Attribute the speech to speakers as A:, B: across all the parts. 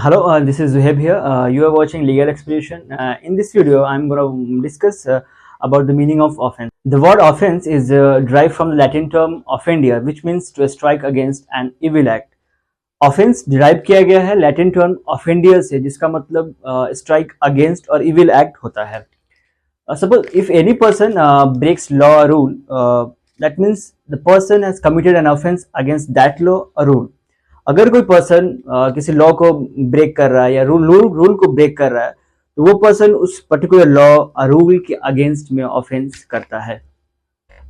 A: Hello, this is Zuhaib here. You are watching Legal Expedition. In this video, I'm going to discuss about the meaning of offense. The word offense is derived from the Latin term offendia, which means to strike against an evil act. Offense derive किया गया है Latin term offendia से, जिसका मतलब strike against और evil act होता है. Suppose if any person breaks law or rule, that means the person has committed an offense against that law or rule. अगर कोई पर्सन किसी लॉ को ब्रेक कर रहा है या रूल को ब्रेक कर रहा है, तो वो पर्सन उस पर्टिकुलर लॉ और रूल के अगेंस्ट में ऑफेंस करता है.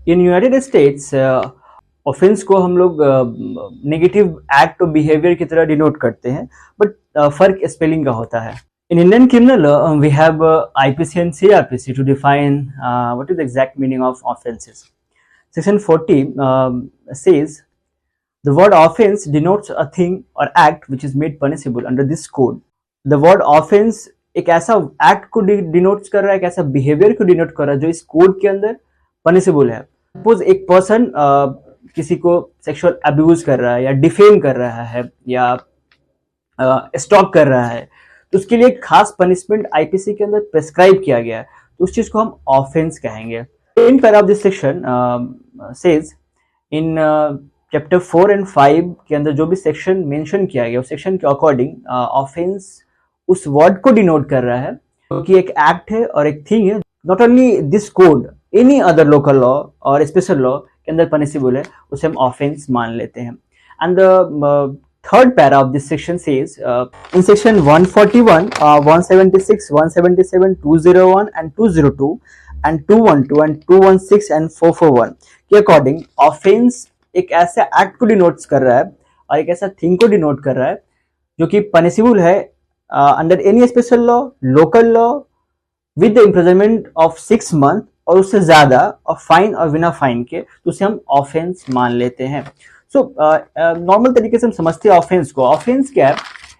A: इन यूनाइटेड स्टेट्स ऑफेंस को हम लोग नेगेटिव एक्ट और बिहेवियर की तरह डिनोट करते हैं, बट फर्क स्पेलिंग का होता है. In Indian criminal law, we have IPC and CRPC to define what is the exact meaning of offenses. Section 40 says the word offense denotes a thing or act which is made punishable under this code. The word offense एक ऐसा act को denote कर रहा है, एक ऐसा behaviour को denote कर रहा है जो इस कोड के अंदर पनिशेबल है. सपोज एक पर्सन किसी को सेक्सुअल अब्यूज कर रहा है या डिफेम कर रहा है या स्टॉक कर रहा है, तो उसके लिए एक खास पनिशमेंट आईपीसी के अंदर प्रेस्क्राइब किया गया है, तो उस चीज को हम ऑफेंस कहेंगे. In para of this section says in chapter 4 and 5 के अंदर जो भी सेक्शन मेंशन किया गया उस सेक्शन के अकॉर्डिंग ऑफेंस उस वर्ड को डिनोट कर रहा है क्योंकि एक एक्ट है और एक थिंग है. Not only this code, any other local law और स्पेशल लॉ के अंदर पनिशेबल है, उसे हम ऑफेंस मान लेते हैं. And the third para of this section says in section 141, 176, 177, 201 and 202 and 212 and 216 and 441 के अकॉर्डिंग ऑफेंस एक ऐसा एक्ट को डिनोट कर रहा है और एक ऐसा थिंग को डिनोट कर रहा है जो कि पनिशेबल है under any special law, local law, with the imprisonment of 6 months और उससे ज्यादा, और फाइन और बिना फाइन के, तो उसे हम ऑफेंस मान लेते हैं. सो नॉर्मल तरीके से हम समझते हैं ऑफेंस को. ऑफेंस क्या है?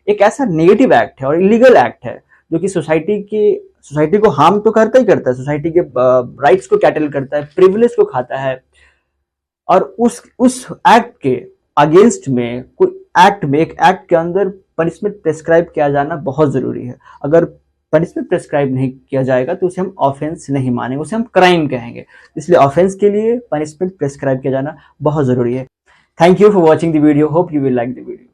A: एक ऐसा नेगेटिव एक्ट है और इलीगल एक्ट है जो कि सोसाइटी को हार्म तो करता ही करता है, सोसाइटी के राइट्स को कैटल करता है, प्रिविलेज को खाता है, और उस एक्ट के अगेंस्ट में कोई एक्ट में एक एक्ट के अंदर पनिशमेंट प्रेस्क्राइब किया जाना बहुत जरूरी है. अगर पनिशमेंट प्रेस्क्राइब नहीं किया जाएगा तो उसे हम ऑफेंस नहीं मानेंगे, उसे हम क्राइम कहेंगे. इसलिए ऑफेंस के लिए पनिशमेंट प्रेस्क्राइब किया जाना बहुत जरूरी है. Thank you for watching the video. Hope you will like the video.